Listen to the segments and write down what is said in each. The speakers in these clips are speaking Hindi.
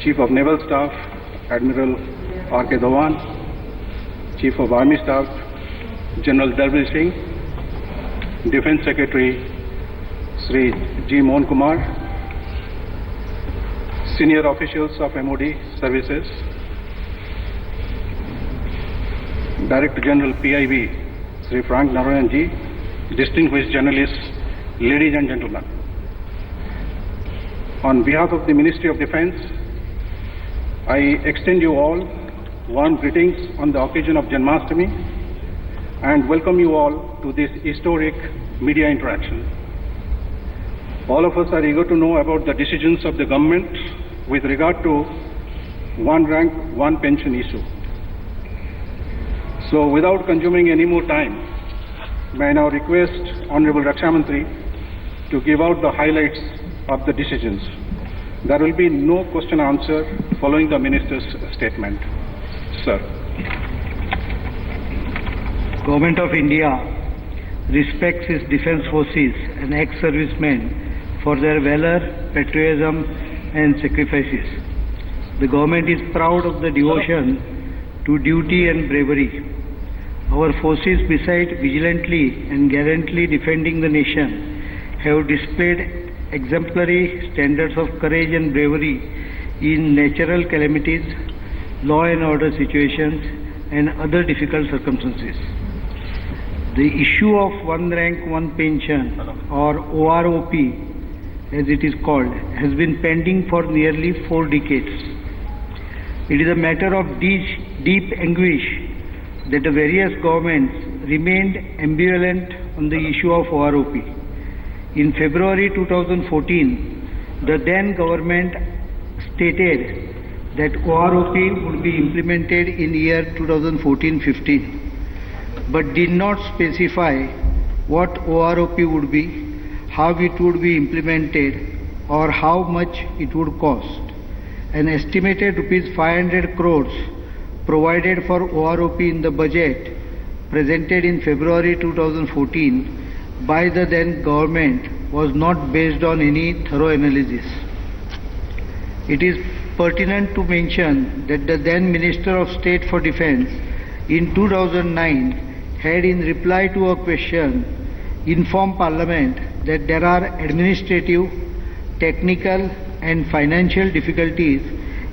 Chief of Naval Staff, Admiral R.K. Dhawan, Chief of Army Staff, General Dalbir Singh, Defense Secretary, Sri G. Mohan Kumar, senior officials of MOD services, Director General PIB, Sri Frank Narayan Ji, distinguished journalists, ladies and gentlemen. On behalf of the Ministry of Defense, I extend you all warm greetings on the occasion of Janmashtami and welcome you all to this historic media interaction. All of us are eager to know about the decisions of the government with regard to one rank, one pension issue. So without consuming any more time, may I now request Honorable Raksha Mantri to give out the highlights of the decisions. There will be no question answer following the Minister's statement. Sir. Government of India respects its defence forces and ex-servicemen for their valour, patriotism and sacrifices. The government is proud of the devotion to duty and bravery. Our forces, besides vigilantly and gallantly defending the nation, have displayed exemplary standards of courage and bravery in natural calamities, law and order situations, and other difficult circumstances. The issue of one rank, one pension, or OROP, as it is called, has been pending for nearly 4 decades. It is a matter of deep anguish that the various governments remained ambivalent on the issue of OROP. In February 2014, the then government stated that OROP would be implemented in year 2014-15, but did not specify what OROP would be, how it would be implemented, or how much it would cost. An estimated rupees 500 crores provided for OROP in the budget presented in February 2014 by the then government was not based on any thorough analysis. It is pertinent to mention that the then Minister of State for Defence in 2009 had, in reply to a question, informed Parliament that there are administrative, technical and financial difficulties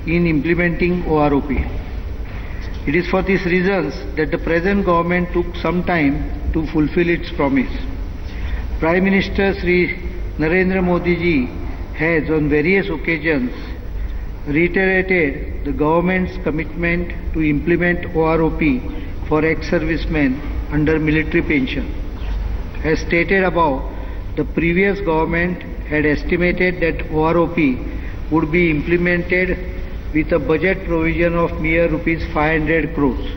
in implementing OROP. It is for these reasons that the present government took some time to fulfill its promise. Prime Minister Sri Narendra Modi ji has on various occasions reiterated the government's commitment to implement OROP for ex-servicemen under military pension. As stated above, the previous government had estimated that OROP would be implemented with a budget provision of mere rupees 500 crores.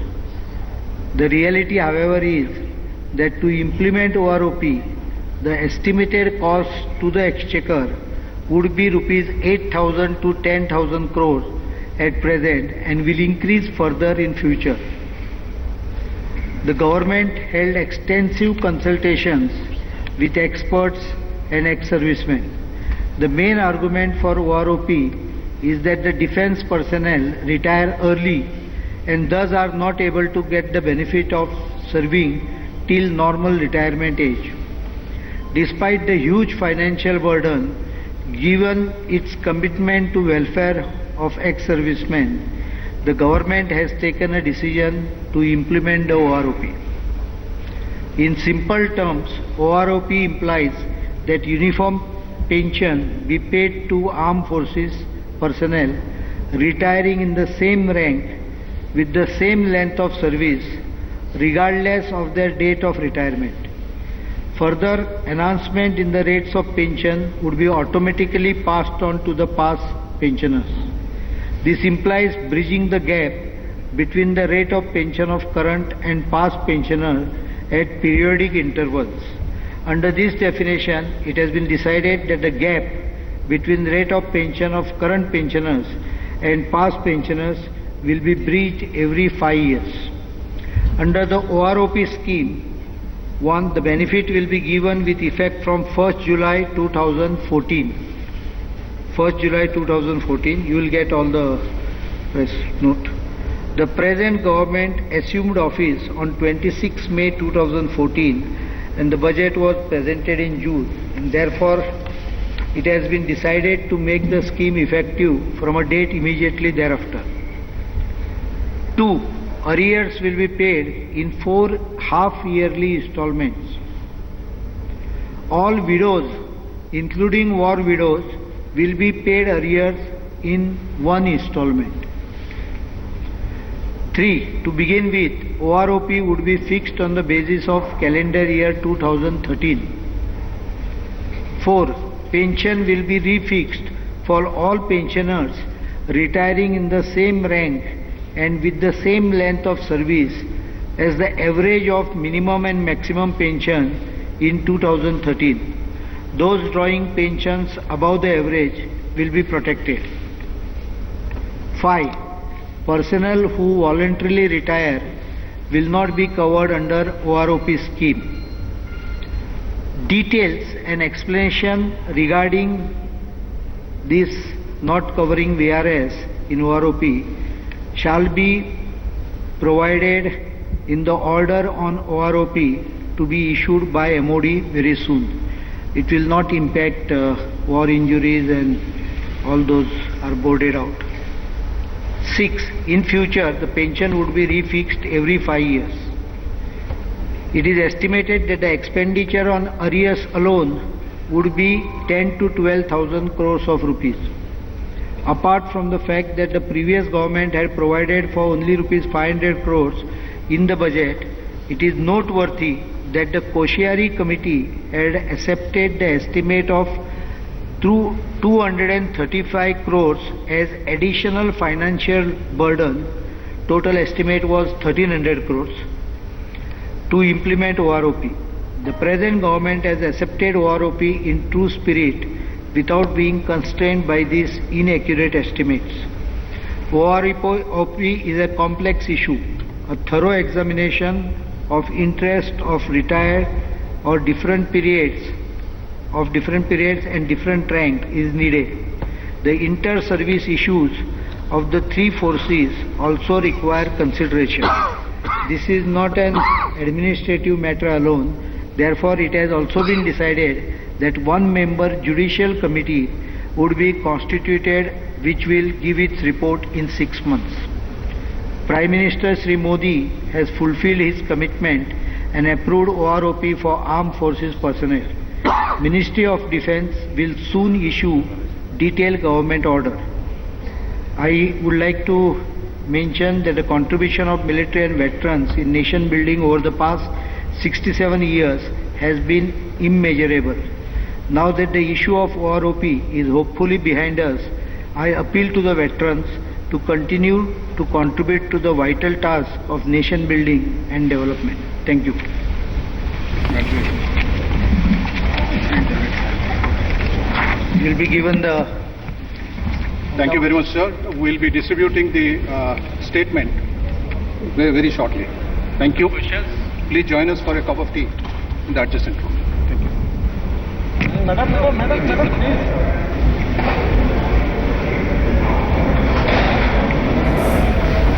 The reality, however, is that to implement OROP, the estimated cost to the exchequer would be rupees 8,000 to 10,000 crores at present and will increase further in future. The government held extensive consultations with experts and ex-servicemen. The main argument for OROP is that the defence personnel retire early and thus are not able to get the benefit of serving till normal retirement age. Despite the huge financial burden, given its commitment to welfare of ex-servicemen, the government has taken a decision to implement the OROP. In simple terms, OROP implies that uniform pension be paid to armed forces personnel retiring in the same rank with the same length of service regardless of their date of retirement. Further enhancement in the rates of pension would be automatically passed on to the past pensioners. This implies bridging the gap between the rate of pension of current and past pensioners at periodic intervals. Under this definition, it has been decided that the gap between the rate of pension of current pensioners and past pensioners will be bridged every 5 years. Under the OROP scheme, 1. The benefit will be given with effect from 1st July 2014. 1st July 2014. You will get all the press note. The present government assumed office on 26 May 2014 and the budget was presented in June, and therefore it has been decided to make the scheme effective from a date immediately thereafter. 2. Arrears will be paid in 4 half-yearly installments. All widows, including war widows, will be paid arrears in 1 installment. 3. To begin with, OROP would be fixed on the basis of calendar year 2013. 4. Pension will be refixed for all pensioners retiring in the same rank and with the same length of service as the average of minimum and maximum pension in 2013. Those drawing pensions above the average will be protected. 5. Personnel who voluntarily retire will not be covered under OROP scheme. Details and explanation regarding this not covering VRS in OROP shall be provided in the order on OROP to be issued by MOD very soon. It will not impact war injuries and all those are boarded out. 6. In future, the pension would be refixed every 5 years. It is estimated that the expenditure on arrears alone would be 10 to 12,000 crores of rupees. Apart from the fact that the previous government had provided for only rupees 500 crores in the budget, it is noteworthy that the Koshyari committee had accepted the estimate of 235 crores as additional financial burden. Total estimate was 1300 crores to implement OROP. The present government has accepted OROP in true spirit without being constrained by these inaccurate estimates. OROP is a complex issue. A thorough examination of interest of retired or different periods and different rank is needed. The inter-service issues of the 3 forces also require consideration. This is not an administrative matter alone. Therefore, it has also been decided that 1-member judicial committee would be constituted which will give its report in 6 months. Prime Minister Sri Modi has fulfilled his commitment and approved OROP for armed forces personnel. Ministry of Defence will soon issue detailed government order. I would like to mention that the contribution of military and veterans in nation building over the past 67 years has been immeasurable. Now that the issue of OROP is hopefully behind us, I appeal to the veterans to continue to contribute to the vital task of nation building and development. Thank you. You will be given the... Thank you very much, sir. We'll be distributing the statement very, very shortly. Thank you. Please join us for a cup of tea in the adjacent room. Thank you. Madam, please.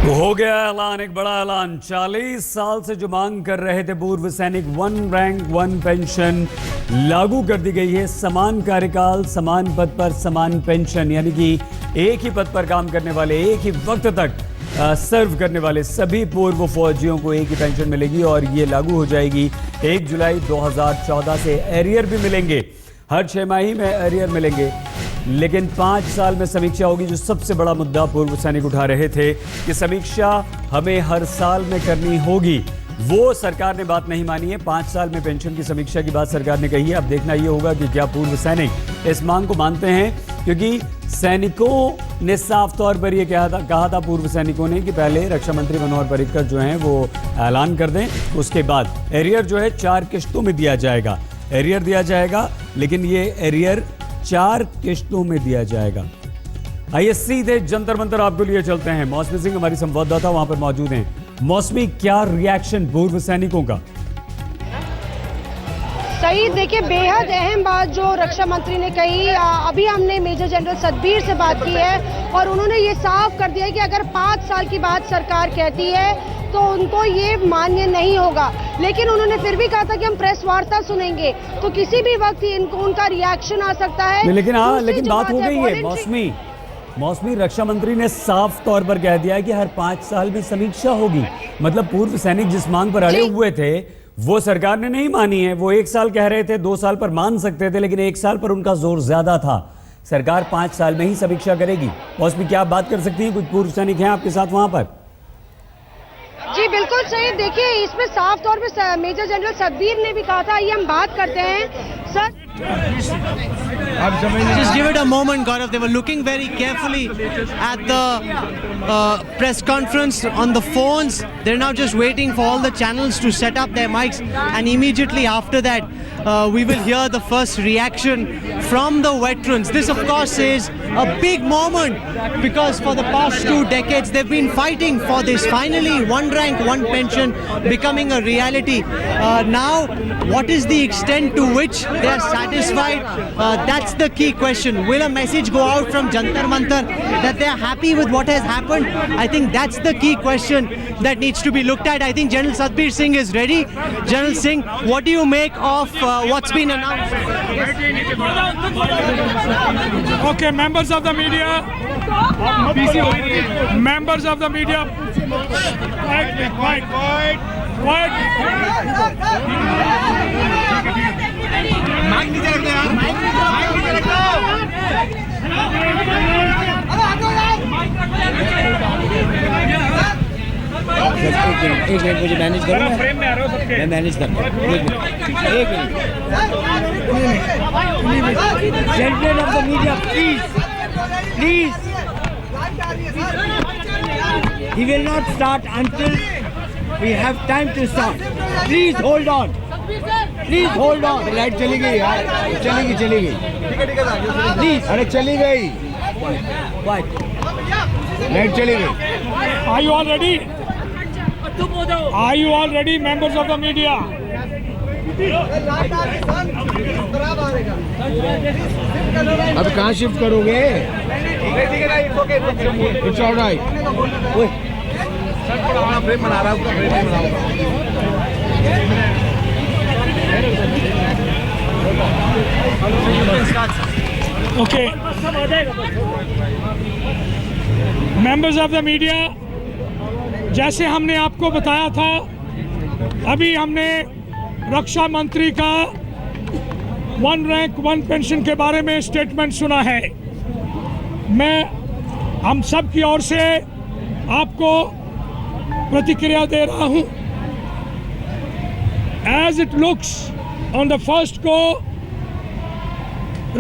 हो गया ऐलान, एक बड़ा ऐलान। 40 साल से जो मांग कर रहे थे पूर्व सैनिक, 1 रैंक 1 पेंशन लागू कर दी गई है। समान कार्यकाल, समान पद पर समान पेंशन, यानी कि एक ही पद पर काम करने वाले, एक ही वक्त तक सर्व करने वाले सभी पूर्व फौजियों को एक ही पेंशन मिलेगी और ये लागू हो जाएगी 1 जुलाई 2014 से। एरियर भी मिलेंगे, हर 6 माही में एरियर मिलेंगे, लेकिन 5 साल में समीक्षा होगी। जो सबसे बड़ा मुद्दा पूर्व सैनिक उठा रहे थे कि समीक्षा हमें हर साल में करनी होगी, वो सरकार ने बात नहीं मानी है। 5 साल में पेंशन की समीक्षा की बात सरकार ने कही है। अब देखना ये होगा कि क्या पूर्व सैनिक इस मांग को मानते हैं, क्योंकि सैनिकों ने साफ तौर पर यह कहा था पूर्व सैनिकों ने कि पहले रक्षा मंत्री मनोहर पर्रिकर जो हैं वो ऐलान कर दें, उसके बाद एरियर जो है 4 किश्तों में दिया जाएगा। एरियर दिया जाएगा, लेकिन ये एरियर 4 किश्तों में दिया जाएगा। आइए सीधे जंतर मंतर आपके लिए चलते हैं। मौसमी सिंह हमारी संवाददाता वहां पर मौजूद हैं। मौसमी, क्या रिएक्शन पूर्व सैनिकों का? सही, देखिए बेहद अहम बात जो रक्षा मंत्री ने कही। अभी हमने मेजर जनरल सतबीर से बात की है और उन्होंने ये साफ कर दिया है कि अगर 5 साल की बात सरकार कहती है तो उनको ये मान्य नहीं होगा। लेकिन उन्होंने फिर भी कहा था कि हम प्रेस वार्ता सुनेंगे, तो किसी भी वक्त इनको उनका रिएक्शन आ सकता है। लेकिन दूसरी जो बात हो गई है voluntary- मौसमी रक्षा मंत्री ने साफ तौर पर कह दिया है कि हर 5 साल में समीक्षा होगी। मतलब पूर्व सैनिक जिस मांग पर अड़े हुए थे वो सरकार ने नहीं मानी है। वो 1 साल कह रहे थे, 2 साल पर मान सकते थे, लेकिन 1 साल पर उनका जोर ज्यादा था। सरकार 5 साल में ही समीक्षा करेगी। मौसमी, क्या आप बात कर सकती हैं? कुछ पूर्व सैनिक हैं आपके साथ वहां पर? जी बिल्कुल सही। देखिए इसमें साफ तौर पे मेजर जनरल सतबीर ने भी कहा था, ये हम बात करते हैं sir. Just give it a moment, Gaurav. They were looking very carefully at the press conference on the phones. They're now just waiting for all the channels to set up their mics, and immediately after that, we will hear the first reaction from the veterans. This, of course, is a big moment because for the past 2 decades they've been fighting for this. Finally, one rank, one pension becoming a reality. Now, what is the extent to which they are satisfied? That's the key question. Will a message go out from Jantar Mantar that they are happy with what has happened? I think that's the key question that needs to be looked at. I think General Satbir Singh is ready. General Singh, what do you make of what's been announced? Okay, members of the media. Members of the media. Quiet. एक मिनट मुझे मैनेज करो, मैं मैनेज करता हूँ। एक minute gentleman of the media, please he will not start until we have time to start. Please hold on. Light चली गई यार, चली गई प्लीज। अरे चली गई, लाइट चली गई। Are you all ready, members of the media? अब कहाँ शिफ्ट करोगे? It's all right. Okay. Members of the media, जैसे हमने आपको बताया था, अभी हमने रक्षा मंत्री का 1 रैंक 1 पेंशन के बारे में स्टेटमेंट सुना है। मैं हम सब की ओर से आपको प्रतिक्रिया दे रहा हूं। As it looks on the first को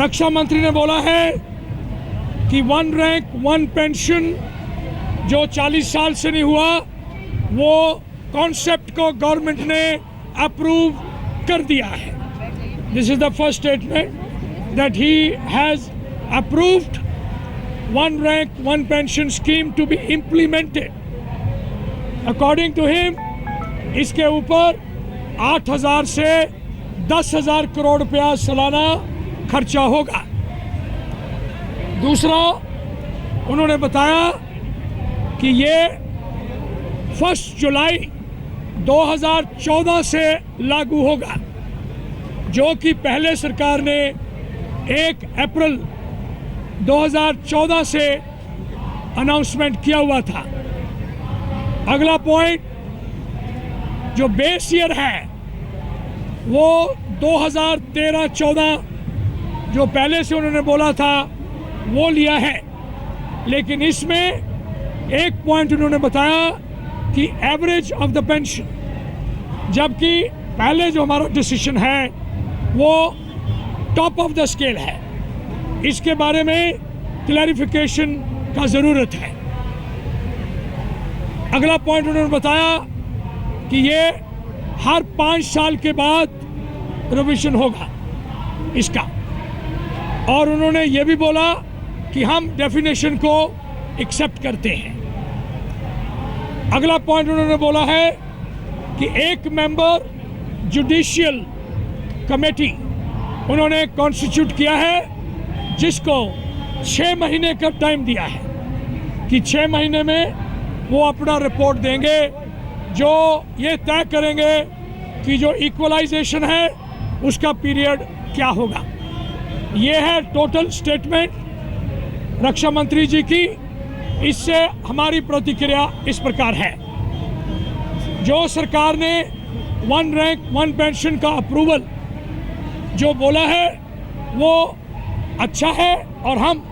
रक्षा मंत्री ने बोला है कि 1 रैंक 1 पेंशन जो 40 साल से नहीं हुआ, वो कॉन्सेप्ट को गवर्नमेंट ने अप्रूव कर दिया है। This is the first statement that he has approved 1 rank 1 pension scheme to be implemented. According to him, इसके ऊपर 8,000 से 10,000 करोड़ रुपया सालाना खर्चा होगा। दूसरा, उन्होंने बताया कि ये 1 जुलाई 2014 से लागू होगा, जो कि पहले सरकार ने 1 अप्रैल 2014 से अनाउंसमेंट किया हुआ था। अगला पॉइंट, जो बेस ईयर है वो 2013-14 जो पहले से उन्होंने बोला था वो लिया है, लेकिन इसमें एक पॉइंट उन्होंने बताया कि एवरेज ऑफ द पेंशन, जबकि पहले जो हमारा डिसीजन है वो टॉप ऑफ द स्केल है। इसके बारे में क्लैरिफिकेशन का ज़रूरत है। अगला पॉइंट उन्होंने बताया कि ये हर 5 साल के बाद रिविजन होगा इसका, और उन्होंने ये भी बोला कि हम डेफिनेशन को एक्सेप्ट करते हैं। अगला पॉइंट उन्होंने बोला है कि एक मेंबर जुडिशियल कमेटी उन्होंने कॉन्स्टिट्यूट किया है, जिसको 6 महीने का टाइम दिया है कि 6 महीने में वो अपना रिपोर्ट देंगे, जो ये तय करेंगे कि जो इक्वलाइजेशन है उसका पीरियड क्या होगा। ये है टोटल स्टेटमेंट रक्षा मंत्री जी की। इससे हमारी प्रतिक्रिया इस प्रकार है, जो सरकार ने 1 रैंक 1 पेंशन का अप्रूवल जो बोला है वो अच्छा है और हम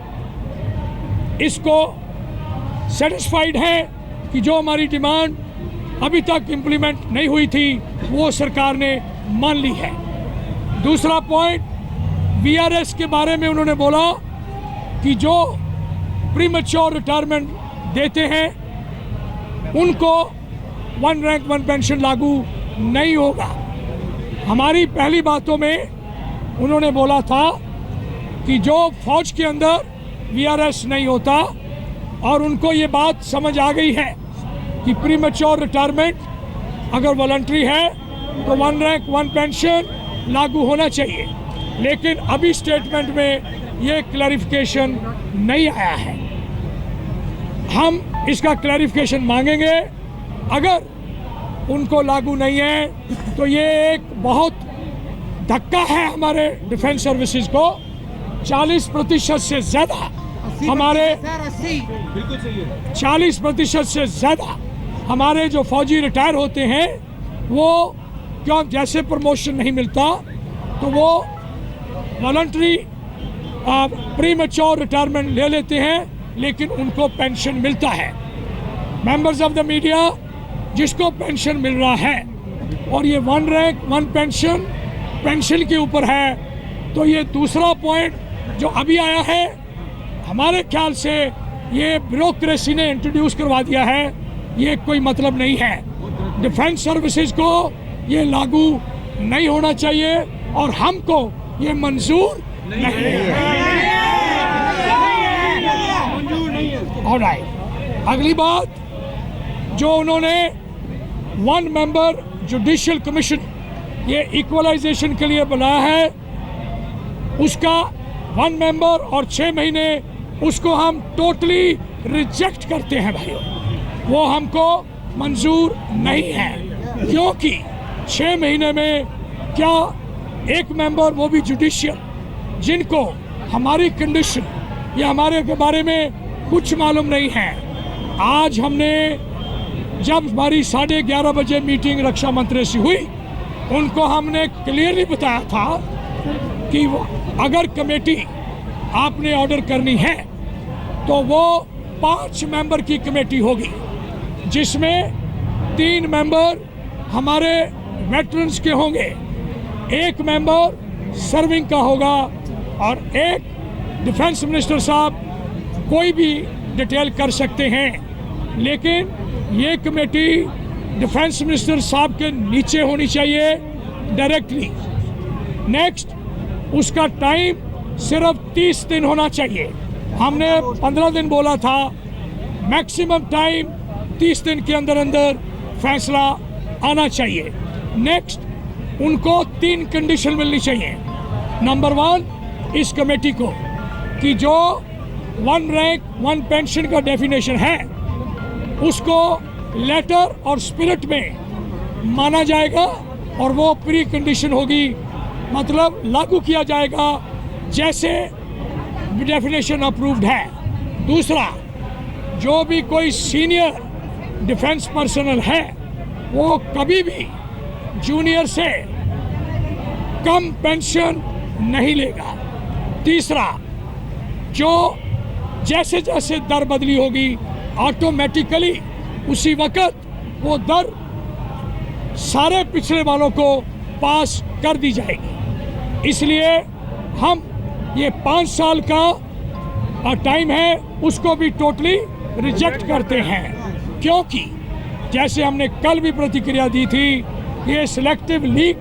इसको सेटिस्फाइड हैं कि जो हमारी डिमांड अभी तक इम्प्लीमेंट नहीं हुई थी वो सरकार ने मान ली है। दूसरा पॉइंट, वीआरएस के बारे में उन्होंने बोला कि जो प्रीमेच्योर रिटायरमेंट देते हैं उनको 1 रैंक 1 पेंशन लागू नहीं होगा। हमारी पहली बातों में उन्होंने बोला था कि जो फौज के अंदर वीआरएस नहीं होता, और उनको ये बात समझ आ गई है कि प्रीमेच्योर रिटायरमेंट अगर वॉलंटरी है तो 1 रैंक 1 पेंशन लागू होना चाहिए, लेकिन अभी स्टेटमेंट में ये क्लैरिफिकेशन नहीं आया है। हम इसका क्लैरिफिकेशन मांगेंगे। अगर उनको लागू नहीं है तो ये एक बहुत धक्का है हमारे डिफेंस सर्विसेज को। 40% से ज़्यादा हमारे 40% से ज़्यादा हमारे जो फौजी रिटायर होते हैं वो क्यों जैसे प्रमोशन नहीं मिलता तो वो वॉलंटरी प्रीमेच्योर रिटायरमेंट ले लेते हैं, लेकिन उनको पेंशन मिलता है। मेंबर्स ऑफ द मीडिया, जिसको पेंशन मिल रहा है और ये 1 रैंक 1 पेंशन के ऊपर है, तो ये दूसरा पॉइंट जो अभी आया है हमारे ख्याल से ये ब्यूरोक्रेसी ने इंट्रोड्यूस करवा दिया है, ये कोई मतलब नहीं है। डिफेंस सर्विसेज को ये लागू नहीं होना चाहिए और हमको ये मंजूर नहीं है। ऑलराइट, अगली बात जो उन्होंने 1 मेंबर जुडिशियल कमीशन ये इक्वलाइजेशन के लिए बनाया है, उसका 1 मेंबर और 6 महीने उसको हम टोटली रिजेक्ट करते हैं भाइयों। वो हमको मंजूर नहीं है, क्योंकि 6 महीने में क्या एक मेंबर, वो भी जुडिशियल, जिनको हमारी कंडीशन या हमारे के बारे में कुछ मालूम नहीं है। आज हमने जब हमारी 11:30 बजे मीटिंग रक्षा मंत्री से हुई, उनको हमने क्लियरली बताया था कि अगर कमेटी आपने ऑर्डर करनी है तो वो 5 मेंबर की कमेटी होगी, जिसमें 3 मेंबर हमारे वेटरन्स के होंगे, 1 मेंबर सर्विंग का होगा और 1 डिफेंस मिनिस्टर साहब कोई भी डिटेल कर सकते हैं, लेकिन ये कमेटी डिफेंस मिनिस्टर साहब के नीचे होनी चाहिए डायरेक्टली। नेक्स्ट, उसका टाइम सिर्फ 30 दिन होना चाहिए। हमने 15 दिन बोला था, मैक्सिमम टाइम 30 दिन के अंदर अंदर फैसला आना चाहिए। नेक्स्ट, उनको 3 कंडीशन मिलनी चाहिए। नंबर 1, इस कमेटी को कि जो 1 रैंक 1 पेंशन का डेफिनेशन है उसको लेटर और स्पिरिट में माना जाएगा और वो प्री कंडीशन होगी, मतलब लागू किया जाएगा जैसे डेफिनेशन अप्रूव्ड है। दूसरा, जो भी कोई सीनियर डिफेंस पर्सनल है वो कभी भी जूनियर से कम पेंशन नहीं लेगा। तीसरा, जो जैसे जैसे दर बदली होगी ऑटोमेटिकली उसी वक्त वो दर सारे पिछले वालों को पास कर दी जाएगी। इसलिए हम ये 5 साल का टाइम है उसको भी टोटली रिजेक्ट करते हैं, क्योंकि जैसे हमने कल भी प्रतिक्रिया दी थी, ये सिलेक्टिव लीक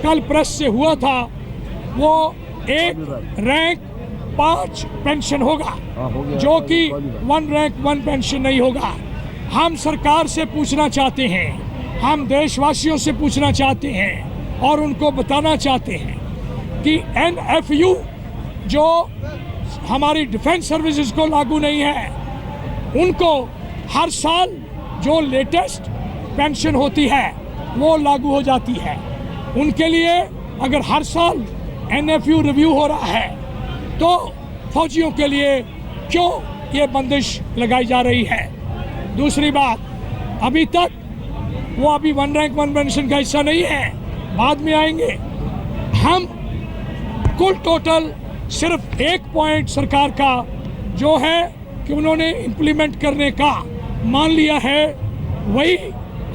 कल प्रेस से हुआ था, वो 1 रैंक 5 पेंशन होगा, जो कि 1 रैंक 1 पेंशन नहीं होगा। हम सरकार से पूछना चाहते हैं, हम देशवासियों से पूछना चाहते हैं और उनको बताना चाहते हैं कि NFU जो हमारी डिफेंस सर्विसेज को लागू नहीं है, उनको हर साल जो लेटेस्ट पेंशन होती है वो लागू हो जाती है। उनके लिए अगर हर साल NFU रिव्यू हो रहा है तो फौजियों के लिए क्यों ये बंदिश लगाई जा रही है? दूसरी बात, अभी तक वो अभी 1 रैंक 1 पेंशन का हिस्सा नहीं है, बाद में आएंगे। हम कुल टोटल सिर्फ 1 पॉइंट सरकार का जो है कि उन्होंने इम्प्लीमेंट करने का मान लिया है, वही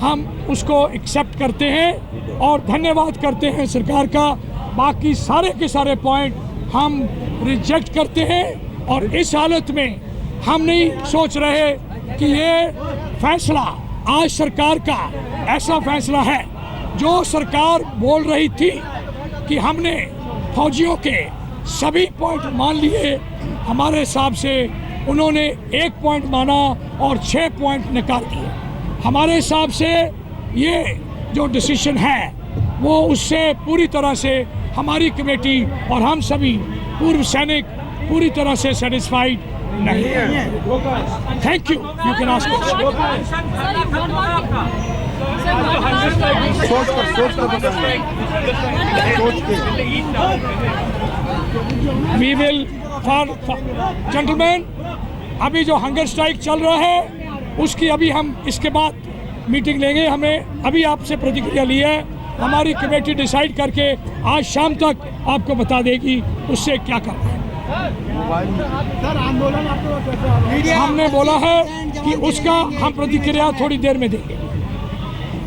हम उसको एक्सेप्ट करते हैं और धन्यवाद करते हैं सरकार का। बाकी सारे के सारे पॉइंट हम रिजेक्ट करते हैं और इस हालत में हम नहीं सोच रहे कि ये फैसला आज सरकार का ऐसा फैसला है। जो सरकार बोल रही थी कि हमने फौजियों के सभी पॉइंट मान लिए, हमारे हिसाब से उन्होंने 1 पॉइंट माना और 6 पॉइंट नकार दिए। हमारे हिसाब से ये जो डिसीजन है वो उससे पूरी तरह से हमारी कमेटी और हम सभी पूर्व सैनिक पूरी तरह से सेटिस्फाइड नहीं है। Thank you. You can ask we will for gentleman, अभी जो हंगर स्ट्राइक चल रहा है उसकी अभी हम इसके बाद मीटिंग लेंगे। हमें अभी आपसे प्रतिक्रिया ली है, हमारी कमेटी डिसाइड करके आज शाम तक आपको बता देगी उससे क्या करना है। हमने बोला है कि उसका हम प्रतिक्रिया थोड़ी देर में देंगे,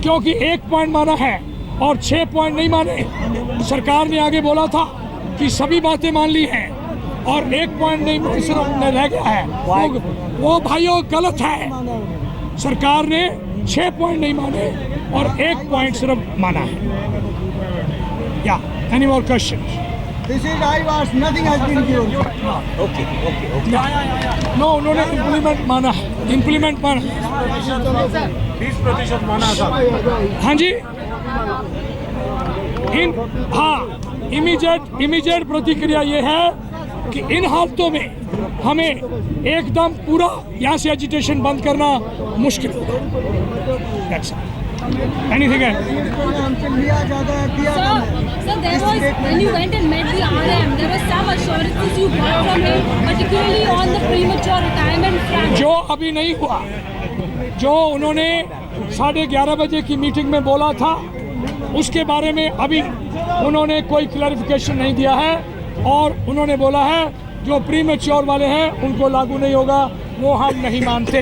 क्योंकि 1 पॉइंट माना है और 6 पॉइंट नहीं माने। सरकार ने आगे बोला था कि सभी बातें मान ली हैं और 1 पॉइंट नहीं सिर्फ रह गया है। वो भाइयों गलत है। सरकार ने 6 पॉइंट नहीं माने और 1 पॉइंट सिर्फ माना है। या any more question? This is I was nothing has been given. Okay. No, उन्होंने इम्प्लीमेंट माना है, इम्प्लीमेंट माना। 20% माना था। हाँ जी, हाँ, इमीडिएट प्रतिक्रिया ये है कि इन हालतों में हमें एकदम पूरा यहाँ से एजिटेशन बंद करना मुश्किल होगा। Anything else? Sir, there was, when you went and met the RM, there was some assurances you got from him, particularly on the premature retirement front. जो अभी नहीं हुआ, जो उन्होंने 11:30 बजे की मीटिंग में बोला था, उसके बारे में अभी उन्होंने कोई क्लैरिफिकेशन नहीं दिया है और उन्होंने बोला है जो प्रीमेच्योर वाले हैं उनको लागू नहीं होगा, वो हम नहीं मानते।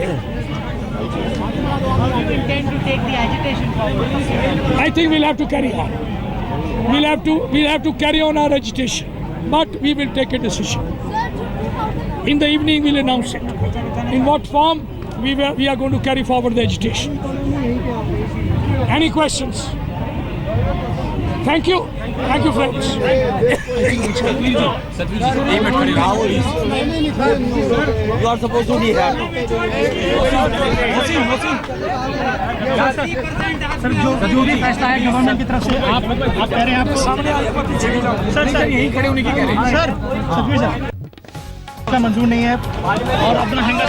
I think we'll have to carry on. We'll have to carry on our agitation, but we will take a decision. In the evening, we'll announce it. In what form we are going to carry forward the agitation. Any questions? Thank you, friends. You are supposed to be here. Sir जो भी फैसला है गवर्नमेंट की तरफ से आप कह रहे हैं आपको सामने सर यही खड़े होने की कह रहे हैं सर का मंजूर नहीं है और अपना हंगर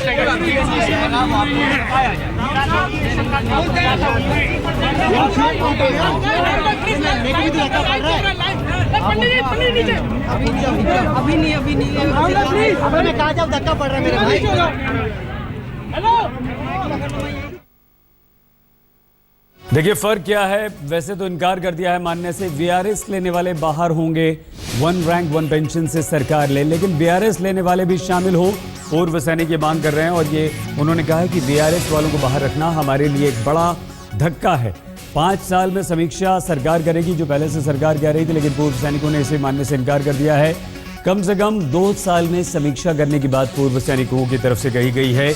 अभी नहीं मैं कहा जाओ, धक्का पड़ रहा है मेरे भाई। देखिए फर्क क्या है। वैसे तो इनकार कर दिया है मानने से, वीआरएस लेने वाले बाहर होंगे, 1 रैंक 1 पेंशन से सरकार ले, लेकिन वीआरएस लेने वाले भी शामिल हो, पूर्व सैनिक ये मांग कर रहे हैं। और ये उन्होंने कहा है कि वीआरएस वालों को बाहर रखना हमारे लिए एक बड़ा धक्का है। 5 साल में समीक्षा सरकार करेगी, जो पहले से सरकार कह रही थी, लेकिन पूर्व सैनिकों ने इसे मानने से इनकार कर दिया है। कम से कम 2 साल में समीक्षा करने की बात पूर्व सैनिकों की तरफ से कही गई है।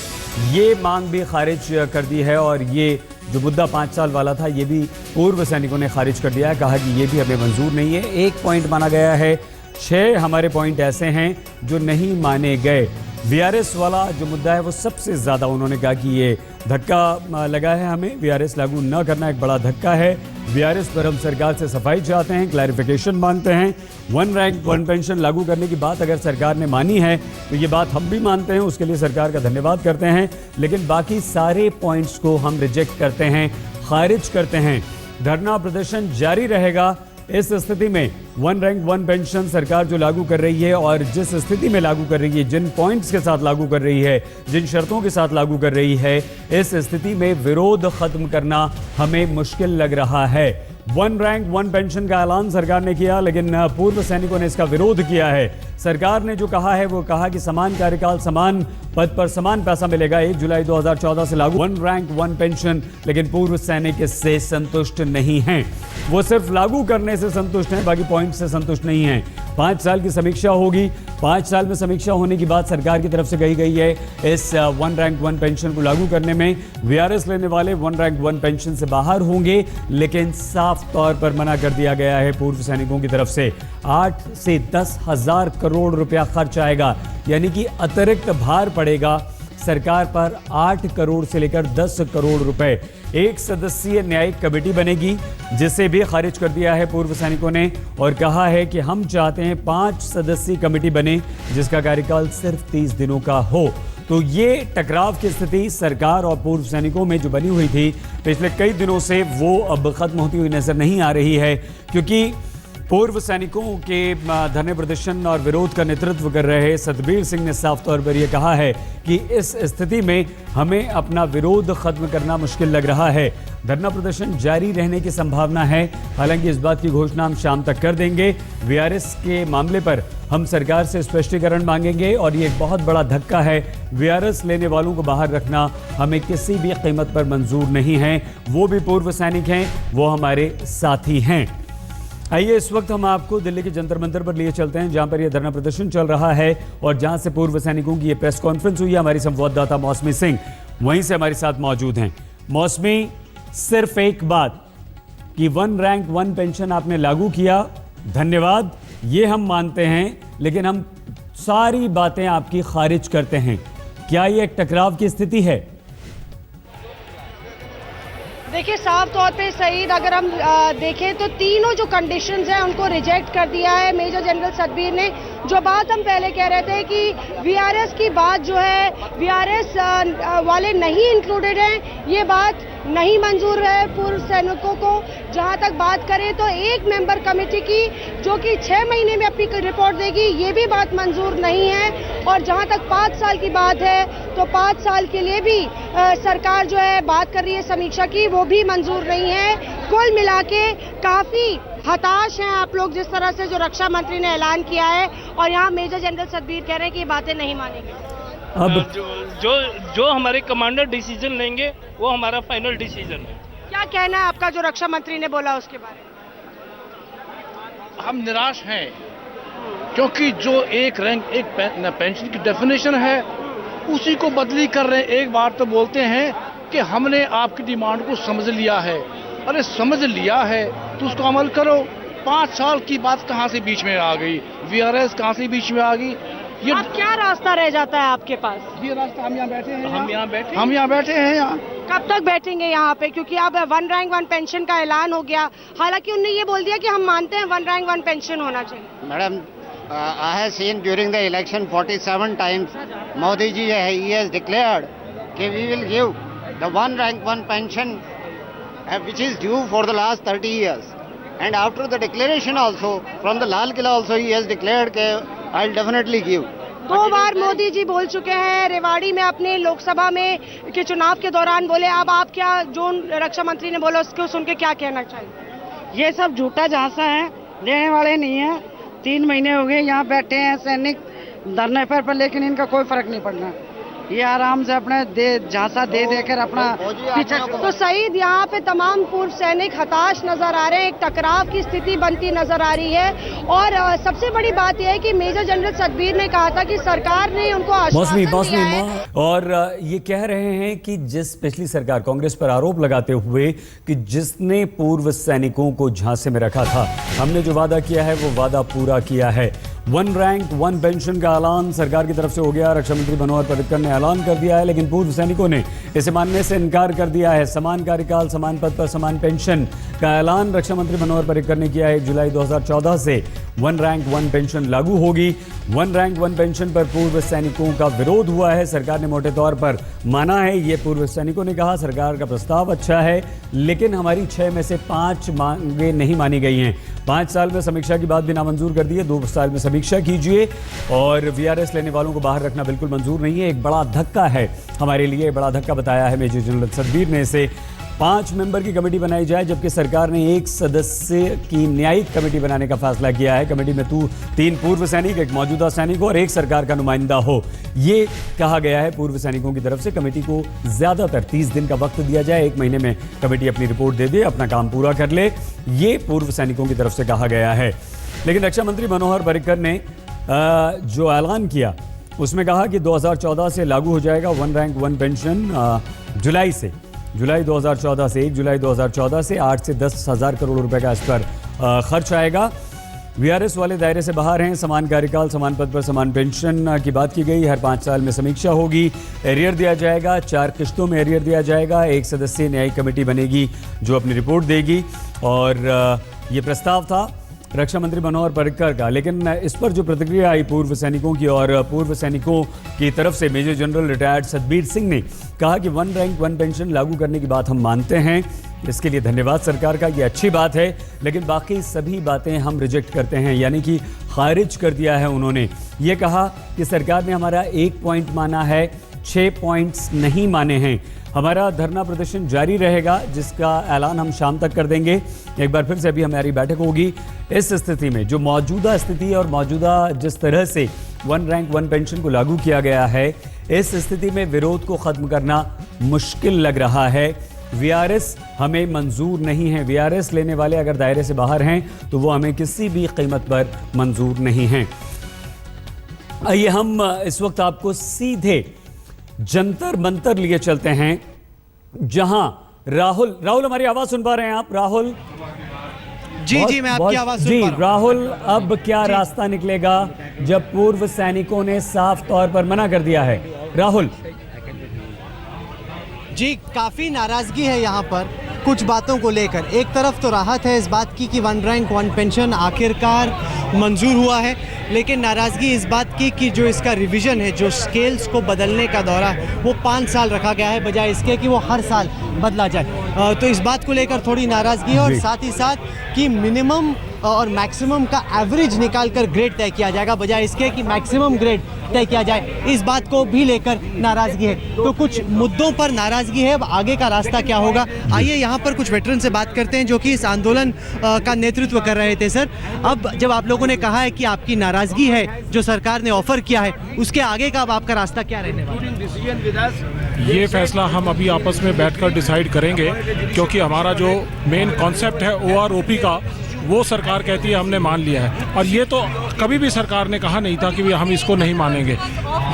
ये मांग भी खारिज कर दी है और ये जो मुद्दा 5 साल वाला था ये भी पूर्व सैनिकों ने खारिज कर दिया है, कहा कि ये भी हमें मंजूर नहीं है। 1 पॉइंट माना गया है, 6 हमारे पॉइंट ऐसे हैं जो नहीं माने गए। वीआरएस वाला जो मुद्दा है वो सबसे ज़्यादा उन्होंने कहा कि ये धक्का लगा है हमें, वीआरएस लागू न करना एक बड़ा धक्का है। वीआरएस पर हम सरकार से सफाई चाहते हैं, क्लैरिफिकेशन मांगते हैं। वन रैंक वन पेंशन लागू करने की बात अगर सरकार ने मानी है तो ये बात हम भी मानते हैं, उसके लिए सरकार का धन्यवाद करते हैं। लेकिन बाकी सारे पॉइंट्स को हम रिजेक्ट करते हैं, खारिज करते हैं। धरना प्रदर्शन जारी रहेगा। इस स्थिति में वन रैंक वन पेंशन सरकार जो लागू कर रही है और जिस स्थिति में लागू कर रही है, जिन पॉइंट्स के साथ लागू कर रही है, जिन शर्तों के साथ लागू कर रही है, इस स्थिति में विरोध खत्म करना हमें मुश्किल लग रहा है। वन रैंक वन पेंशन का ऐलान सरकार ने किया, लेकिन पूर्व सैनिकों ने इसका विरोध किया है। सरकार ने जो कहा है वो कहा कि समान कार्यकाल समान पद पर समान पैसा मिलेगा। 1 जुलाई 2014 से लागू वन रैंक वन पेंशन, लेकिन पूर्व सैनिक इससे संतुष्ट नहीं हैं। वो सिर्फ लागू करने से संतुष्ट हैं, बाकी पॉइंट से संतुष्ट नहीं हैं। 5 साल की समीक्षा होगी। 5 साल में समीक्षा होने की बात सरकार की तरफ से कही गई है। इस वन रैंक वन पेंशन को लागू करने में वीआरएस लेने वाले वन रैंक वन पेंशन से बाहर होंगे, लेकिन साफ तौर पर मना कर दिया गया है पूर्व सैनिकों की तरफ से। 8 से 10 हज़ार करोड़ रुपया खर्च आएगा, यानी कि अतिरिक्त भार पड़ेगा सरकार पर 8 करोड़ से लेकर 10 करोड़ रुपए। 1 सदस्यीय न्यायिक कमेटी बनेगी, जिसे भी खारिज कर दिया है पूर्व सैनिकों ने और कहा है कि हम चाहते हैं 5 सदस्यीय कमेटी बने जिसका कार्यकाल सिर्फ 30 दिनों का हो। तो ये टकराव की स्थिति सरकार और पूर्व सैनिकों में जो बनी हुई थी पिछले कई दिनों से, वो अब खत्म होती हुई नजर नहीं आ रही है, क्योंकि पूर्व सैनिकों के धरने प्रदर्शन और विरोध का नेतृत्व कर रहे सतबीर सिंह ने साफ तौर पर यह कहा है कि इस स्थिति में हमें अपना विरोध खत्म करना मुश्किल लग रहा है। धरना प्रदर्शन जारी रहने की संभावना है। हालांकि इस बात की घोषणा हम शाम तक कर देंगे। वीआरएस के मामले पर हम सरकार से स्पष्टीकरण मांगेंगे और ये एक बहुत बड़ा धक्का है। वीआरएस लेने वालों को बाहर रखना हमें किसी भी कीमत पर मंजूर नहीं है। वो भी पूर्व सैनिक हैं, वो हमारे साथी हैं। आइए इस वक्त हम आपको दिल्ली के जंतर मंतर पर लिए चलते हैं, जहां पर यह धरना प्रदर्शन चल रहा है और जहां से पूर्व सैनिकों की ये प्रेस कॉन्फ्रेंस हुई है। हमारी संवाददाता मौसमी सिंह वहीं से हमारे साथ मौजूद हैं। मौसमी, सिर्फ एक बात कि वन रैंक वन पेंशन आपने लागू किया, धन्यवाद, ये हम मानते हैं, लेकिन हम सारी बातें आपकी खारिज करते हैं। क्या ये एक टकराव की स्थिति है? देखिए, साफ तौर पे सही अगर हम देखें तो तीनों जो कंडीशंस हैं उनको रिजेक्ट कर दिया है मेजर जनरल सतबीर ने। जो बात हम पहले कह रहे थे कि वीआरएस की बात जो है, वीआरएस वाले नहीं इंक्लूडेड हैं, ये बात नहीं मंजूर है पूर्व सैनिकों को। जहां तक बात करें तो एक मेंबर कमेटी की जो कि 6 महीने में अपनी रिपोर्ट देगी, ये भी बात मंजूर नहीं है। और जहां तक 5 साल की बात है तो 5 साल के लिए भी सरकार जो है बात कर रही है समीक्षा की, वो भी मंजूर नहीं है। कुल मिला के काफी हताश हैं आप लोग जिस तरह से जो रक्षा मंत्री ने ऐलान किया है, और यहाँ मेजर जनरल सतबीर कह रहे हैं कि ये बातें नहीं मानेंगे। अब जो हमारे कमांडर डिसीजन लेंगे वो हमारा फाइनल डिसीजन है। क्या कहना है आपका जो रक्षा मंत्री ने बोला उसके बारे में? हम निराश हैं, क्योंकि जो एक रैंक एक पेंशन की डेफिनेशन है उसी को बदली कर रहे हैं। एक बार तो बोलते हैं कि हमने आपकी डिमांड को समझ लिया है। अरे समझ लिया है तो उसको अमल करो। 5 साल की बात कहाँ से बीच में आ गई? वीआरएस कहाँ से बीच में आ गई? ये अब क्या रास्ता रह जाता है आपके पास? ये रास्ता हम यहाँ बैठे हैं, हम यहाँ बैठे हैं यहाँ। कब तक बैठेंगे यहाँ पे? क्योंकि अब वन रैंक वन पेंशन का ऐलान हो गया। हालांकि उन्होंने ये बोल दिया कि हम मानते हैं वन रैंक वन पेंशन होना चाहिए। Madam, I have seen during the election 47 times Modi ji he has declared that we will give the one rank one pension which is due for the last 30 years, and after the declaration also from the Lal Killa also he has declared that I'll definitely give. 2 बार मोदी जी बोल चुके हैं, रेवाड़ी में अपने लोकसभा में के चुनाव के दौरान बोले। अब आप क्या जो रक्षा मंत्री ने बोला उसको सुन के क्या कहना चाहिए? ये सब झूठा झांसा है, देने वाले नहीं है। 3 महीने हो गए यहाँ बैठे हैं सैनिक धरने पर, लेकिन इनका कोई फर्क नहीं पड़ना। ये आराम से अपने झांसा दे देकर अपना पीछे। तो सईद, यहाँ पे तमाम पूर्व सैनिक हताश नजर आ रहे हैं, एक टकराव की स्थिति बनती नजर आ रही है। और सबसे बड़ी बात यह है कि मेजर जनरल सतबीर ने कहा था कि सरकार ने उनको आश्वासन दिया है। और ये कह रहे हैं कि जिस पिछली सरकार कांग्रेस पर आरोप लगाते हुए कि जिसने पूर्व सैनिकों को झांसे में रखा था, हमने जो वादा किया है वो वादा पूरा किया है। वन रैंक वन पेंशन का ऐलान सरकार की तरफ से हो गया। रक्षा मंत्री मनोहर पर्रिकर ने ऐलान कर दिया है, लेकिन पूर्व सैनिकों ने इसे मानने से इनकार कर दिया है। समान कार्यकाल, समान पद पर समान पेंशन का ऐलान रक्षा मंत्री मनोहर पर्रिकर ने किया है। 1 जुलाई 2014 से वन रैंक वन पेंशन लागू होगी। वन रैंक वन पेंशन पर पूर्व सैनिकों का विरोध हुआ है, सरकार ने मोटे तौर पर माना है। ये पूर्व सैनिकों ने कहा सरकार का प्रस्ताव अच्छा है, लेकिन हमारी 6 में से 5 मांगे नहीं मानी गई हैं। 5 साल में समीक्षा की बात भी नामंजूर कर दी है। 2 साल में समीक्षा कीजिए, और वीआरएस लेने वालों को बाहर रखना बिल्कुल मंजूर नहीं है। एक बड़ा धक्का है हमारे लिए, बड़ा धक्का बताया है मेजर जनरल सतबीर ने इसे। 5 मेंबर की कमेटी बनाई जाए, जबकि सरकार ने 1 सदस्य की न्यायिक कमेटी बनाने का फैसला किया है। कमेटी में 3 पूर्व सैनिक, 1 मौजूदा सैनिक और 1 सरकार का नुमाइंदा हो, ये कहा गया है पूर्व सैनिकों की तरफ से। कमेटी को ज्यादातर 30 दिन का वक्त दिया जाए, 1 महीने में कमेटी अपनी रिपोर्ट दे दे, अपना काम पूरा कर ले, ये पूर्व सैनिकों की तरफ से कहा गया है। लेकिन रक्षा मंत्री मनोहर पर्रिकर ने जो ऐलान किया उसमें कहा कि 2014 से लागू हो जाएगा वन रैंक वन पेंशन। जुलाई 2014 से 1 जुलाई 2014 से 8 से 10 हज़ार करोड़ रुपए का इस पर खर्च आएगा। वीआरएस वाले दायरे से बाहर हैं। समान कार्यकाल, समान पद पर समान पेंशन की बात की गई। हर 5 साल में समीक्षा होगी। एरियर दिया जाएगा, 4 किश्तों में एरियर दिया जाएगा। 1 सदस्यीय न्यायिक कमेटी बनेगी जो अपनी रिपोर्ट देगी। और ये प्रस्ताव था रक्षा मंत्री मनोहर पर्रिकर का, लेकिन इस पर जो प्रतिक्रिया आई पूर्व सैनिकों की, और पूर्व सैनिकों की तरफ से major general retired Satbir Singh ने कहा कि वन रैंक वन पेंशन लागू करने की बात हम मानते हैं, इसके लिए धन्यवाद सरकार का, ये अच्छी बात है, लेकिन बाकी सभी बातें हम रिजेक्ट करते हैं, यानी कि खारिज कर दिया है उन्होंने। ये कहा कि सरकार ने हमारा 1 पॉइंट माना है, 6 पॉइंट्स नहीं माने हैं। हमारा धरना प्रदर्शन जारी रहेगा, जिसका ऐलान हम शाम तक कर देंगे। एक बार फिर से अभी हमारी बैठक होगी। इस स्थिति में जो मौजूदा स्थिति और मौजूदा जिस तरह से वन रैंक वन पेंशन को लागू किया गया है, इस स्थिति में विरोध को खत्म करना मुश्किल लग रहा है। वीआरएस हमें मंजूर नहीं है। वीआरएस लेने वाले अगर दायरे से बाहर हैं तो वो हमें किसी भी कीमत पर मंजूर नहीं हैं। आइए हम इस वक्त आपको सीधे जंतर मंतर लिए चलते हैं, जहां राहुल हमारी आवाज सुन पा रहे हैं आप? राहुल जी मैं आपकी आवाज सुन पा रहा हूं। राहुल, अब क्या रास्ता निकलेगा जब पूर्व सैनिकों ने साफ तौर पर मना कर दिया है? राहुल जी, काफ़ी नाराज़गी है यहाँ पर कुछ बातों को लेकर। एक तरफ तो राहत है इस बात की कि वन रैंक वन पेंशन आखिरकार मंजूर हुआ है, लेकिन नाराज़गी इस बात की कि जो इसका रिवीजन है, जो स्केल्स को बदलने का दौरा है, वो 5 साल रखा गया है, बजाय इसके कि वो हर साल बदला जाए। तो इस बात को लेकर थोड़ी नाराज़गी है, और साथ ही साथ कि मिनिमम और मैक्सिमम का एवरेज निकाल कर ग्रेड तय किया जाएगा, बजाय इसके कि मैक्सिमम ग्रेड तय किया जाए, इस बात को भी लेकर नाराज़गी है। तो कुछ मुद्दों पर नाराज़गी है। अब आगे का रास्ता क्या होगा, आइए यहाँ पर कुछ वेटरन से बात करते हैं जो कि इस आंदोलन का नेतृत्व कर रहे थे। सर, अब जब आप लोगों ने कहा है कि आपकी नाराज़गी है जो सरकार ने ऑफर किया है, उसके आगे का अब आपका रास्ता क्या रहने वाला है? ये फैसला हम अभी आपस में बैठकर डिसाइड करेंगे, क्योंकि हमारा जो मेन कॉन्सेप्ट है OROP का, वो सरकार कहती है हमने मान लिया है, और ये तो कभी भी सरकार ने कहा नहीं था कि हम इसको नहीं मानेंगे।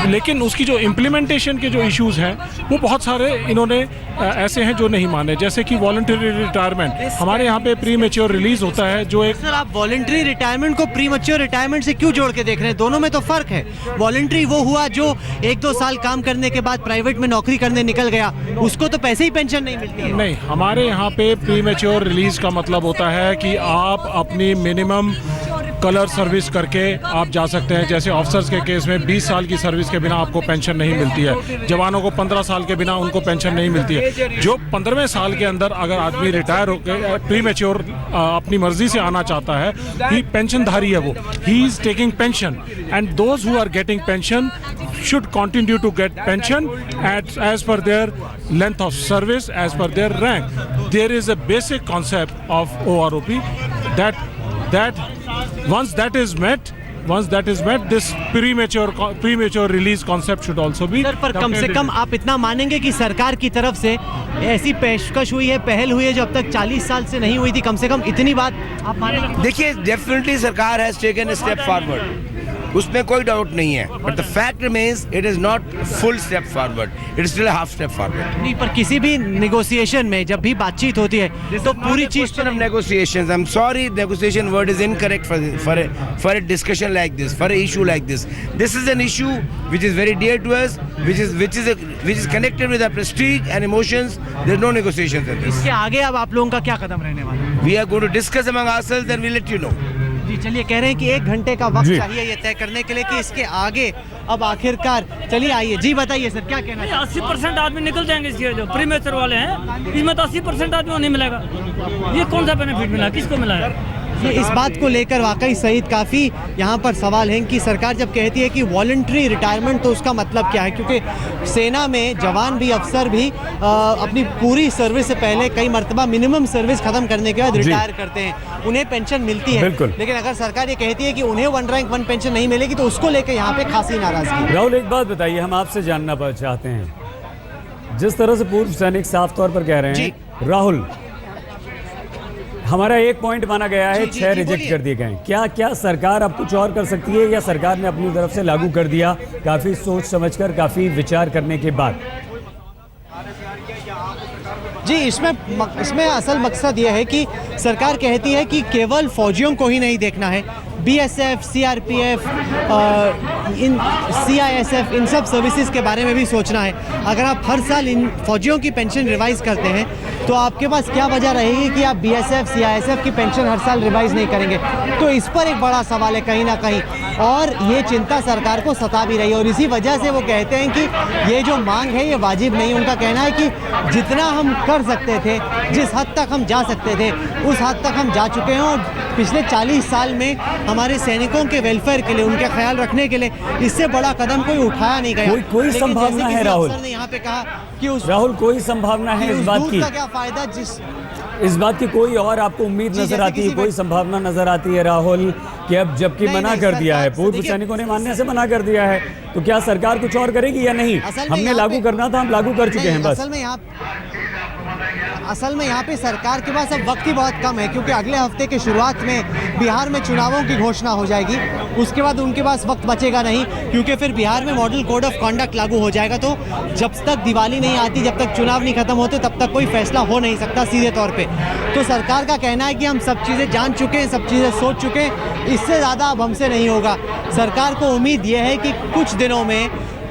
लेकिन उसकी जो इम्प्लीमेंटेशन के जो इश्यूज हैं वो बहुत सारे इन्होंने ऐसे हैं जो नहीं माने, जैसे कि वॉलंटरी रिटायरमेंट। हमारे यहाँ पे प्री मैच्योर रिलीज होता है जो एक। सर, आप वॉलंटरी रिटायरमेंट को प्री मैच्योर रिटायरमेंट से क्यों जोड़ के देख रहे हैं? दोनों में तो फर्क है। वॉलंटरी वो हुआ जो 1-2 साल काम करने के बाद प्राइवेट में नौकरी करने निकल गया, उसको तो पैसे ही पेंशन नहीं मिलती है। नहीं, हमारे यहाँ पे प्री मैच्योर रिलीज का मतलब होता है कि आप अपनी मिनिमम कलर सर्विस करके आप जा सकते हैं। जैसे ऑफिसर्स के केस में 20 साल की सर्विस के बिना आपको पेंशन नहीं मिलती है, जवानों को 15 साल के बिना उनको पेंशन नहीं मिलती है। जो 15वें साल के अंदर अगर आदमी रिटायर होकर प्री मैच्योर अपनी मर्जी से आना चाहता है, ही पेंशनधारी है, वो he is taking pension, and those who are getting pension should continue to get pension as per their length of service, as per their rank. There is a basic concept of OROP that once that is met, this premature release concept should also be. Sir, पर कम से कम आप इतना मानेंगे कि सरकार की तरफ से ऐसी पेशकश हुई है, पहल हुई है जो अब तक 40 साल से नहीं हुई थी, कम से कम इतनी बात आप मानेंगे? देखिए, डेफिनेटली सरकार has taken a step forward, उसमें कोई डाउट नहीं है, but the fact remains it is not full step forward, it is still half step forward. नहीं, पर किसी भी नेगोशिएशन में जब भी बातचीत होती है तो पूरी चीज of negotiations, I am sorry, negotiation word is incorrect for a discussion like this, for an issue like this. This is an issue which is very dear to us, which is connected with our prestige and emotions. There is no negotiations in this. इसके आगे अब आप लोगों का क्या कदम रहने वाला है? We are going to discuss among ourselves and we'll let you know. जी चलिए, कह रहे हैं कि 1 घंटे का वक्त चाहिए ये तय करने के लिए कि इसके आगे अब आखिरकार। चलिए आइए जी, बताइए सर क्या कहना है? 80% आदमी निकल जाएंगे इसके, जो प्रीमेचर वाले हैं इसमें तो 80% आदमी को नहीं मिलेगा। ये कौन सा बेनिफिट मिला, किसको मिला है? इस बात को लेकर वाकई सईद काफ़ी यहाँ पर सवाल हैं कि सरकार जब कहती है कि वॉलंटरी रिटायरमेंट, तो उसका मतलब क्या है? क्योंकि सेना में जवान भी, अफसर भी अपनी पूरी सर्विस से पहले कई मरतबा मिनिमम सर्विस खत्म करने के बाद रिटायर करते हैं, उन्हें पेंशन मिलती है। लेकिन अगर सरकार ये कहती है कि उन्हें 1 रैंक 1 पेंशन नहीं मिलेगी, तो उसको लेकर यहाँ पे खासी नाराजगी। राहुल, एक बात बताइए, हम आपसे जानना चाहते हैं, जिस तरह से पूर्व सैनिक साफ तौर पर कह रहे हैं, राहुल, हमारा 1 पॉइंट माना गया है, 6 रिजेक्ट कर दिए गए, क्या सरकार अब कुछ और कर सकती है, या सरकार ने अपनी तरफ से लागू कर दिया काफी सोच समझकर, काफी विचार करने के बाद? जी, इसमें असल मकसद यह है कि सरकार कहती है कि केवल फौजियों को ही नहीं देखना है, BSF, CRPF, इन CISF, इन सब सर्विसेज के बारे में भी सोचना है। अगर आप हर साल इन फौजियों की पेंशन रिवाइज करते हैं तो आपके पास क्या वजह रहेगी कि आप BSF, CISF की पेंशन हर साल रिवाइज नहीं करेंगे? तो इस पर एक बड़ा सवाल है कहीं ना कहीं, और ये चिंता सरकार को सता भी रही है। और इसी वजह से वो कहते हैं कि ये जो मांग है ये वाजिब नहीं। उनका कहना है कि जितना हम कर सकते थे, जिस हद तक हम जा सकते थे, उस हद तक हम जा चुके हैं। और पिछले 40 साल में हमारे सैनिकों के वेलफेयर के लिए, उनका ख्याल रखने के लिए इससे बड़ा कदम कोई उठाया नहीं गया। कोई संभावना है राहुल? यहाँ पे कहा कि राहुल, कोई संभावना है इस बात की? क्या फायदा इस बात की कोई और आपको उम्मीद नजर आती है, कोई संभावना नजर आती है राहुल, कि अब जबकि मना कर दिया है, पूर्व सैनिकों ने मानने से मना कर दिया है, तो क्या सरकार कुछ और करेगी या नहीं? हमने लागू करना था, हम लागू कर चुके हैं बस। असल में यहाँ पे सरकार के पास अब वक्त ही बहुत कम है, क्योंकि अगले हफ्ते के शुरुआत में बिहार में चुनावों की घोषणा हो जाएगी। उसके बाद उनके पास वक्त बचेगा नहीं, क्योंकि फिर बिहार में मॉडल कोड ऑफ कंडक्ट लागू हो जाएगा। तो जब तक दिवाली नहीं आती, जब तक चुनाव नहीं खत्म होते, तब तक कोई फैसला हो नहीं सकता सीधे तौर पे। तो सरकार का कहना है कि हम सब चीज़ें जान चुके हैं, सब चीज़ें सोच चुके हैं, इससे ज़्यादा अब हमसे नहीं होगा। सरकार को उम्मीद यह है कि कुछ दिनों में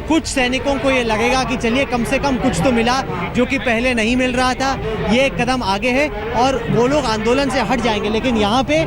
कुछ सैनिकों को ये लगेगा कि चलिए कम से कम कुछ तो मिला, जो कि पहले नहीं मिल रहा था। ये एक कदम आगे है और वो लोग आंदोलन से हट जाएंगे। लेकिन यहाँ पे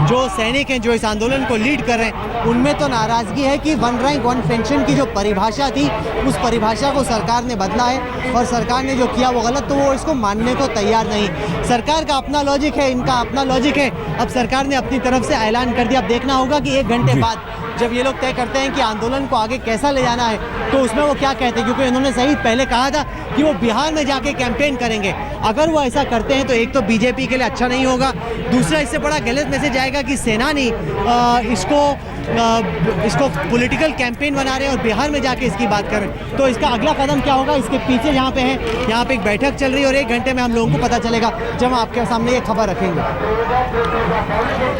जो सैनिक हैं, जो इस आंदोलन को लीड कर रहे हैं, उनमें तो नाराज़गी है कि 1 रैंक 1 पेंशन की जो परिभाषा थी, उस परिभाषा को सरकार ने बदला है, और सरकार ने जो किया वो गलत, तो वो इसको मानने को तैयार नहीं। सरकार का अपना लॉजिक है, इनका अपना लॉजिक है। अब सरकार ने अपनी तरफ से ऐलान कर दिया। अब देखना होगा कि 1 घंटे बाद जब ये लोग तय करते हैं कि आंदोलन को आगे कैसा ले जाना है, तो उसमें वो क्या कहते हैं, क्योंकि इन्होंने सही पहले कहा था कि वो बिहार में जाके कैंपेन करेंगे। अगर वो ऐसा करते हैं तो एक तो बीजेपी के लिए अच्छा नहीं होगा, दूसरा इससे बड़ा गलत मैसेज आएगा कि सेना ने इसको पॉलिटिकल कैंपेन बना रहे हैं और बिहार में जाके इसकी बात कर रहे हैं। तो इसका अगला कदम क्या होगा, इसके पीछे यहाँ पे है, यहाँ पे एक बैठक चल रही है और 1 घंटे में हम लोगों को पता चलेगा, जब हम आपके सामने ये खबर रखेंगे।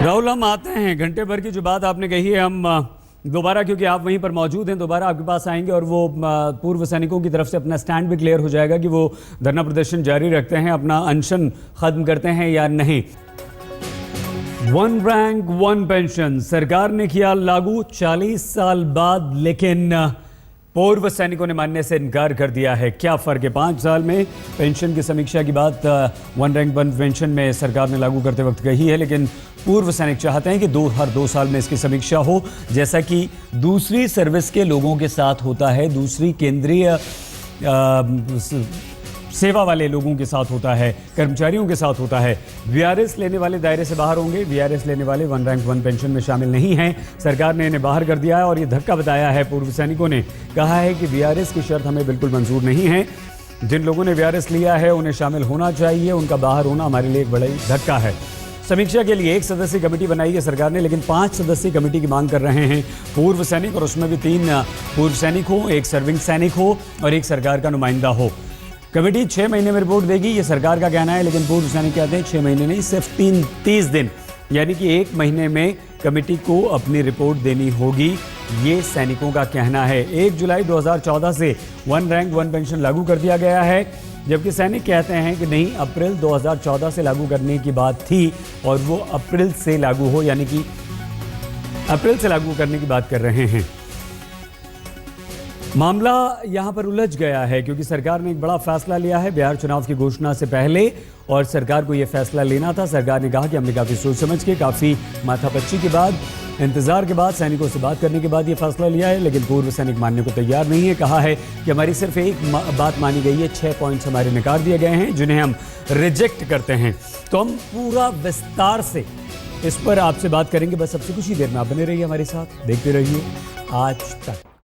राहुल, हम आते हैं घंटे भर की जो बात आपने कही है, हम दोबारा, क्योंकि आप वहीं पर मौजूद हैं, दोबारा आपके पास आएंगे और वो पूर्व सैनिकों की तरफ से अपना स्टैंड भी क्लियर हो जाएगा कि वो धरना प्रदर्शन जारी रखते हैं, अपना अनशन खत्म करते हैं या नहीं। 1 रैंक 1 पेंशन सरकार ने किया लागू 40 साल बाद, लेकिन पूर्व सैनिकों ने मानने से इनकार कर दिया है। क्या फ़र्क है? 5 साल में पेंशन की समीक्षा की बात 1 रैंक 1 पेंशन में सरकार ने लागू करते वक्त कही है, लेकिन पूर्व सैनिक चाहते हैं कि हर 2 साल में इसकी समीक्षा हो, जैसा कि दूसरी सर्विस के लोगों के साथ होता है, दूसरी केंद्रीय सेवा वाले लोगों के साथ होता है, कर्मचारियों के साथ होता है। वीआरएस लेने वाले दायरे से बाहर होंगे, वीआरएस लेने वाले 1 रैंक 1 पेंशन में शामिल नहीं हैं। सरकार ने इन्हें बाहर कर दिया है और ये धक्का बताया है। पूर्व सैनिकों ने कहा है कि वीआरएस की शर्त हमें बिल्कुल मंजूर नहीं है। जिन लोगों ने वीआरएस लिया है उन्हें शामिल होना चाहिए, उनका बाहर होना हमारे लिए एक बड़ा धक्का है। समीक्षा के लिए 1 सदस्यीय कमेटी बनाई है सरकार ने, लेकिन 5 सदस्यीय कमेटी की मांग कर रहे हैं पूर्व सैनिक, और उसमें भी 3 पूर्व सैनिक हो, 1 सर्विंग सैनिक हो और 1 सरकार का नुमाइंदा हो। कमेटी 6 महीने में रिपोर्ट देगी, ये सरकार का कहना है, लेकिन पूर्व सैनिक कहते हैं 6 महीने नहीं, सिर्फ 30 दिन, यानी कि 1 महीने में कमेटी को अपनी रिपोर्ट देनी होगी। ये सैनिकों का कहना है। 1 जुलाई 2014 से 1 रैंक 1 पेंशन लागू कर दिया गया है, जबकि सैनिक कहते हैं कि नहीं, अप्रैल 2014 से लागू करने की बात थी और वो अप्रैल से लागू हो, यानी कि अप्रैल से लागू करने की बात कर रहे हैं। मामला यहां पर उलझ गया है क्योंकि सरकार ने एक बड़ा फैसला लिया है बिहार चुनाव की घोषणा से पहले, और सरकार को यह फैसला लेना था। सरकार ने कहा कि हमने काफ़ी सोच समझ के, काफ़ी माथापच्ची के बाद, इंतजार के बाद, सैनिकों से बात करने के बाद ये फैसला लिया है, लेकिन पूर्व सैनिक मानने को तैयार नहीं है। कहा है कि हमारी सिर्फ एक बात मानी गई है, 6 पॉइंट्स हमारे नकार दिए गए हैं जिन्हें हम रिजेक्ट करते हैं। तो हम पूरा विस्तार से इस पर आपसे बात करेंगे, बस सबसे कुछ ही देर में। आप बने रहिए हमारे साथ, देखते रहिए आज तक।